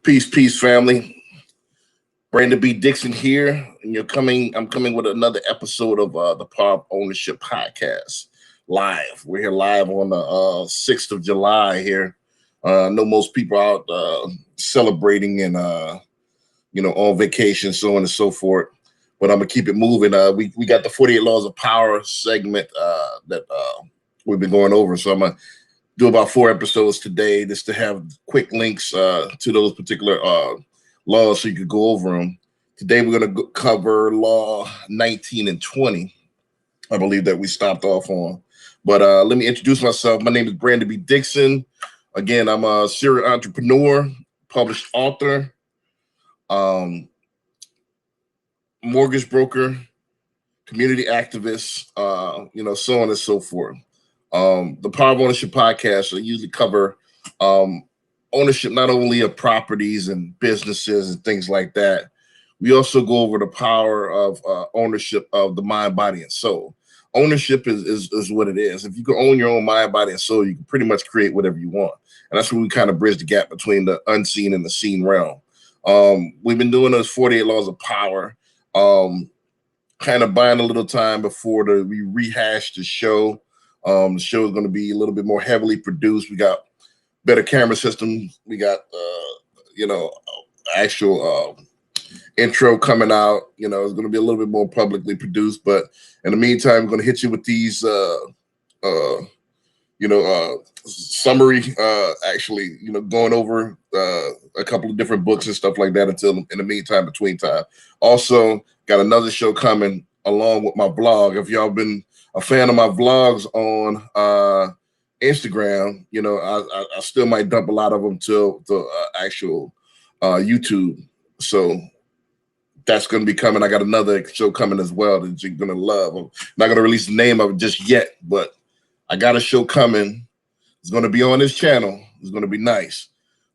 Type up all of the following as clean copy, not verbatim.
Peace, peace, family. Brandon B. Dixon here, and I'm coming with another episode of the Power of Ownership podcast live. We're here live on the 6th of July here. I know most people out celebrating and on vacation, so on and so forth. But I'm gonna keep it moving. We got the 48 Laws of Power segment that we've been going over, so I'm gonna do about 4 episodes today, just to have quick links to those particular laws so you could go over them. Today we're going to cover law 19 and 20, I believe, that we stopped off on. But let me introduce myself. My name is Brandon B. Dixon. Again, I'm a serial entrepreneur, published author, mortgage broker, community activist, so on and so forth. The Power of Ownership podcast, I usually cover ownership not only of properties and businesses and things like that. We also go over the power of ownership of the mind, body, and soul. Ownership is what it is. If you can own your own mind, body, and soul, you can pretty much create whatever you want. And that's where we kind of bridge the gap between the unseen and the seen realm. We've been doing those 48 laws of power, kind of buying a little time before we rehash the show. The show is going to be a little bit more heavily produced. We got better camera systems. We got, actual intro coming out. It's going to be a little bit more publicly produced. But in the meantime, I'm going to hit you with these, summary, going over a couple of different books and stuff like that until in the meantime, between time. Also, got another show coming along with my vlog. If y'all been a fan of my vlogs on Instagram, I still might dump a lot of them to the actual YouTube. So that's going to be coming. I got another show coming as well that you're going to love. I'm not going to release the name of it just yet, but I got a show coming. It's going to be on this channel. It's going to be nice.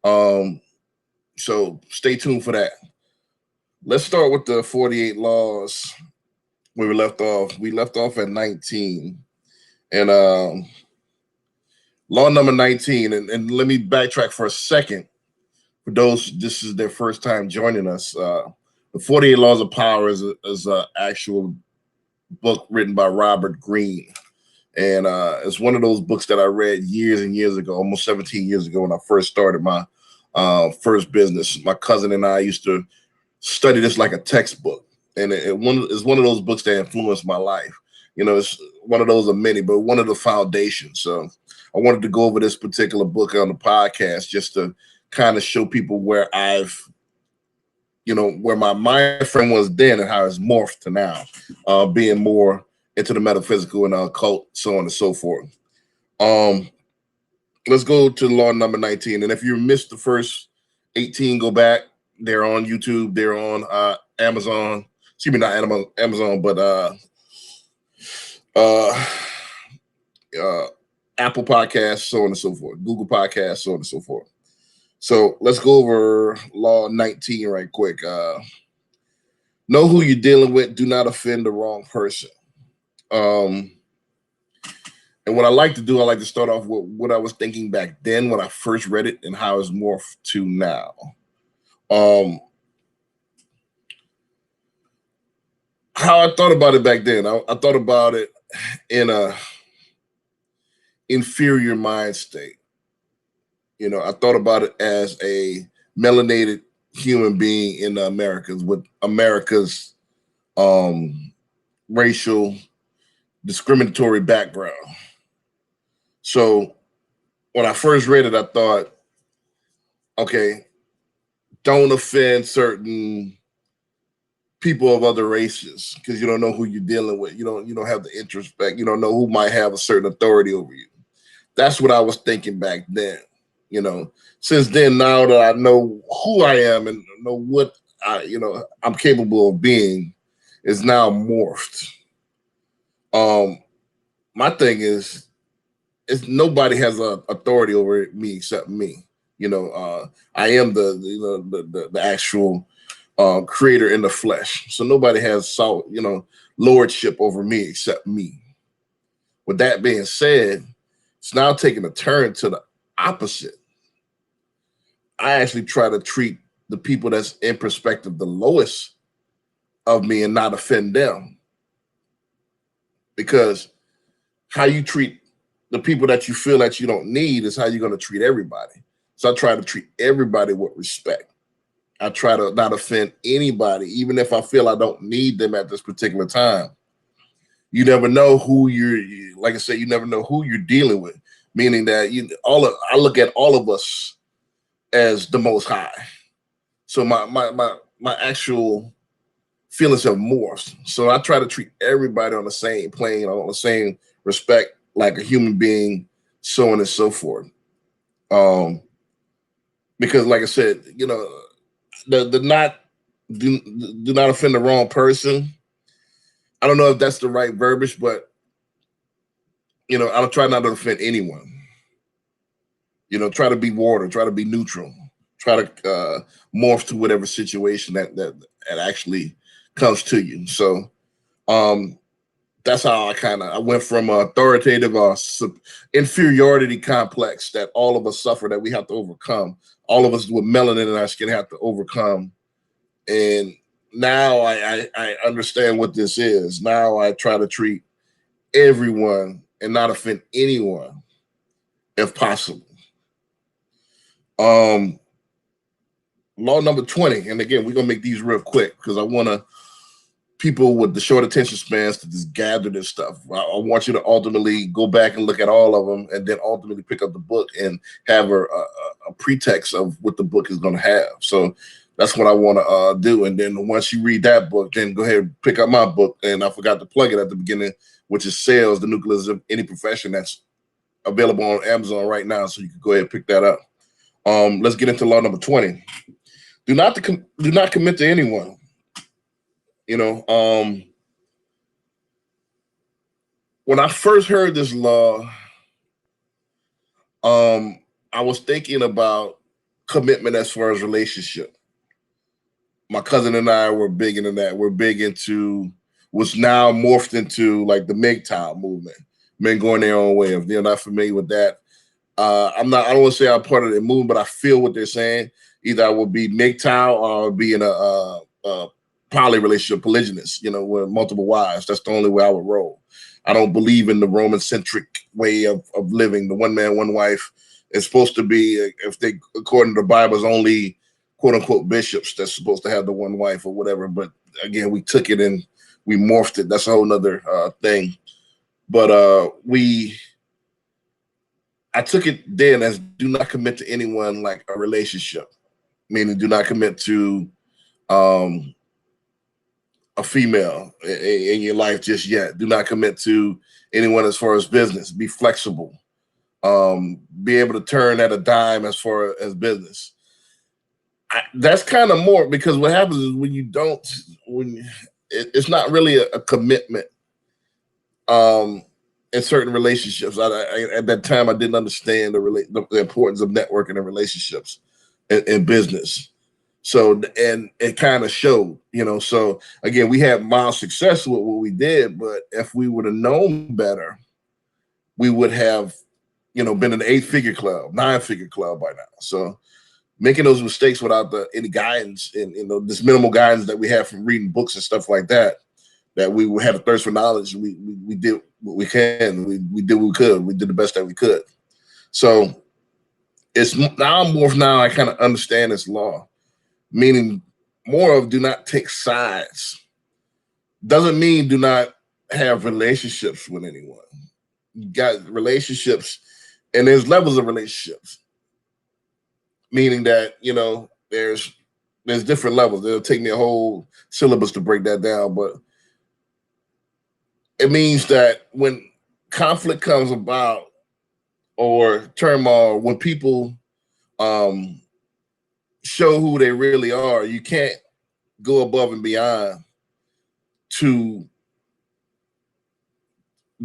So stay tuned for that. Let's start with the 48 laws where we left off. We left off at 19. And law number 19, and let me backtrack for a second. For those, this is their first time joining us. The 48 Laws of Power is an actual book written by Robert Greene. And it's one of those books that I read years and years ago, almost 17 years ago when I first started my first business. My cousin and I used to study this like a textbook. And it's one of those books that influenced my life. It's one of those of many, but one of the foundations. So I wanted to go over this particular book on the podcast just to kind of show people where where my mind frame was then and how it's morphed to now, being more into the metaphysical and occult, so on and so forth. Let's go to law number 19. And if you missed the first 18, go back. They're on YouTube. They're on Amazon. Excuse me, not Amazon, but Apple Podcasts, so on and so forth. Google Podcasts, so on and so forth. So let's go over law 19 right quick. Know who you're dealing with. Do not offend the wrong person. And what I like to do, I like to start off with what I was thinking back then when I first read it and how it's morphed to now. How I thought about it back then, I thought about it in a inferior mind state. I thought about it as a melanated human being in the Americas with America's racial discriminatory background. So when I first read it, I thought, okay, don't offend certain people of other races because you don't know who you're dealing with. You don't have the introspect. You don't know who might have a certain authority over you. That's what I was thinking back then. Since then, now that I know who I am and know what I'm capable of being, is now morphed. My thing is nobody has authority over me except me. I am the actual creator in the flesh. So nobody has lordship over me except me. With that being said, it's now taking a turn to the opposite. I actually try to treat the people that's in perspective the lowest of me and not offend them. Because how you treat the people that you feel that you don't need is how you're going to treat everybody. So I try to treat everybody with respect. I try to not offend anybody, even if I feel I don't need them at this particular time. You never know who like I said, you never know who you're dealing with. Meaning that I look at all of us as the Most High. So my actual feelings have morphed. So I try to treat everybody on the same plane, on the same respect, like a human being, so on and so forth. Because like I said, the not do not offend the wrong person. I don't know if that's the right verbiage, but I'll try not to offend anyone. Try to be water, try to be neutral, try to morph to whatever situation that actually comes to you. So that's how I went from authoritative inferiority complex that all of us suffer, that we have to overcome. All of us with melanin in our skin have to overcome. And now I understand what this is. Now I try to treat everyone and not offend anyone if possible. Law number 20, and again, we're gonna make these real quick because I want people with the short attention spans to just gather this stuff. I want you to ultimately go back and look at all of them, and then ultimately pick up the book and have a pretext of what the book is going to have. So that's what I want to do. And then once you read that book, then go ahead and pick up my book. And I forgot to plug it at the beginning, which is Sales, the Nucleus of Any Profession. That's available on Amazon right now, so you can go ahead and pick that up. Let's get into law number 20. Do not commit to anyone. When I first heard this law, I was thinking about commitment as far as relationship. My cousin and I were big into that. We're big into what's now morphed into like the MGTOW movement, men going their own way. If they're not familiar with that, I don't want to say I'm part of the movement, but I feel what they're saying. Either I will be MGTOW or be in a poly relationship, polygynous, with multiple wives. That's the only way I would roll. I don't believe in the Roman-centric way of living. The one man, one wife is supposed to be, if they, according to the Bible, is only quote unquote bishops that's supposed to have the one wife or whatever. But again, we took it and we morphed it. That's a whole nother thing. But I took it then as do not commit to anyone like a relationship, meaning do not commit to a female in your life just yet. Do not commit to anyone as far as business. Be flexible. Be able to turn at a dime as far as business. That's kind of more because what happens is it's not really a commitment in certain relationships. At that time, I didn't understand the importance of networking and relationships in business. So, and it kind of showed, so again, we had mild success with what we did, but if we would have known better, we would have, been in the 8-figure club, 9-figure club by now. So making those mistakes without any guidance and, this minimal guidance that we have from reading books and stuff like that we had a thirst for knowledge. We did what we can. We did what we could. We did the best that we could. So it's now I kind of understand this law. Meaning more of do not take sides. Doesn't mean do not have relationships with anyone. You got relationships, and there's levels of relationships. Meaning that, there's different levels. It'll take me a whole syllabus to break that down, but it means that when conflict comes about or turmoil, when people show who they really are, you can't go above and beyond to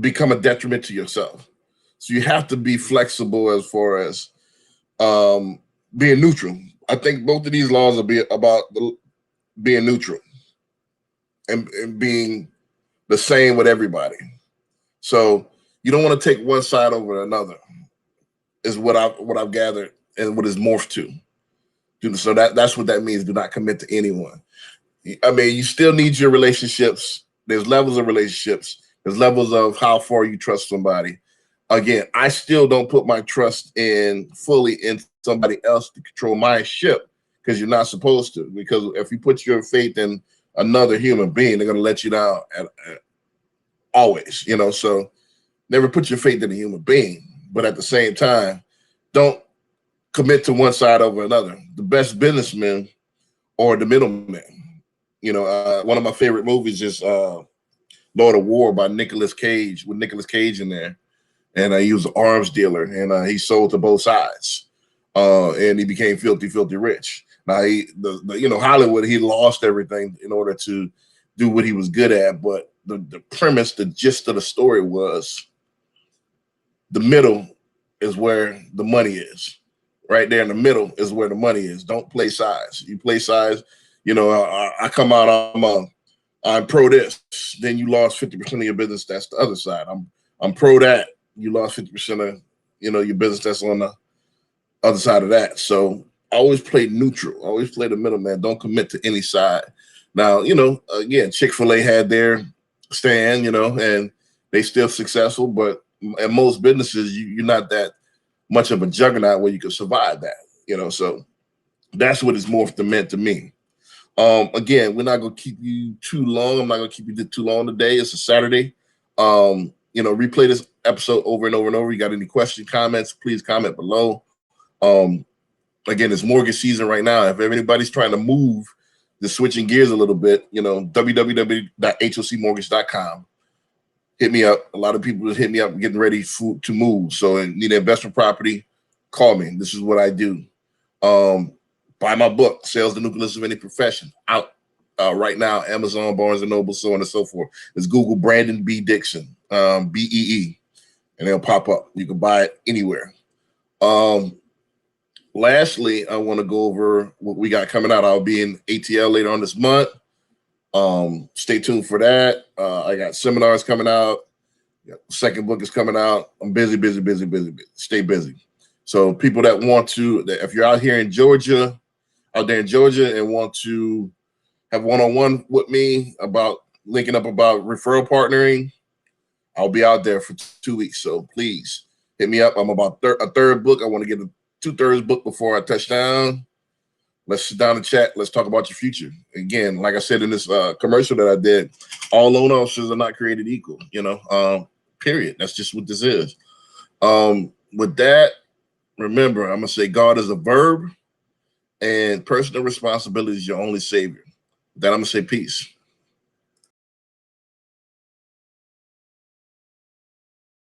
become a detriment to yourself. So you have to be flexible as far as being neutral. I think both of these laws are about being neutral and being the same with everybody. So you don't want to take one side over another is what I've gathered and what is morphed to. So that's what that means. Do not commit to anyone. I mean, you still need your relationships. There's levels of relationships. There's levels of how far you trust somebody. Again, I still don't put my trust in fully in somebody else to control my ship, because you're not supposed to. Because if you put your faith in another human being, they're going to let you down always. So never put your faith in a human being. But at the same time, don't commit to one side over another. The best businessmen or the middlemen. One of my favorite movies is Lord of War by Nicolas Cage, with Nicolas Cage in there. And he was an arms dealer, and he sold to both sides. And he became filthy, filthy rich. Now, Hollywood, he lost everything in order to do what he was good at. But the premise, the gist of the story was the middle is where the money is. Right there in the middle is where the money is. Don't play sides. You play sides, I come out, I'm pro this. Then you lost 50% of your business. That's the other side. I'm pro that. You lost 50% of your business. That's on the other side of that. So always play neutral. Always play the middle, man. Don't commit to any side. Now, again, Chick-fil-A had their stand, and they still successful. But in most businesses, you're not that much of a juggernaut where you can survive that. So that's what it's morphed meant to me. Again, we're not gonna keep you too long. I'm not gonna keep you too long today. It's a Saturday. Replay this episode over and over and over. You got any questions, comments, please comment below. Again, it's mortgage season right now. If anybody's trying to move, just switching gears a little bit, www.hocmortgage.com. Hit me up. A lot of people hit me up getting ready to move. So need an investment property, call me. This is what I do. Buy my book, Sales the Nucleus of Any Profession, out right now, Amazon, Barnes & Noble, so on and so forth. It's Google Brandon B. Dixon, B-E-E, and it'll pop up. You can buy it anywhere. Lastly, I want to go over what we got coming out. I'll be in ATL later on this month. Stay tuned for that. I got seminars coming out. Second book is coming out. I'm busy. Stay busy. So people that want to, if you're out there in Georgia and want to have one-on-one with me about linking up about referral partnering, I'll be out there for 2 weeks. So please hit me up. I'm about a third book. I want to get a 2/3 book before I touch down. Let's sit down and chat. Let's talk about your future. Again, like I said in this commercial that I did, all loan officers are not created equal, period. That's just what this is. With that, remember, I'm going to say God is a verb and personal responsibility is your only savior. With that, I'm going to say peace.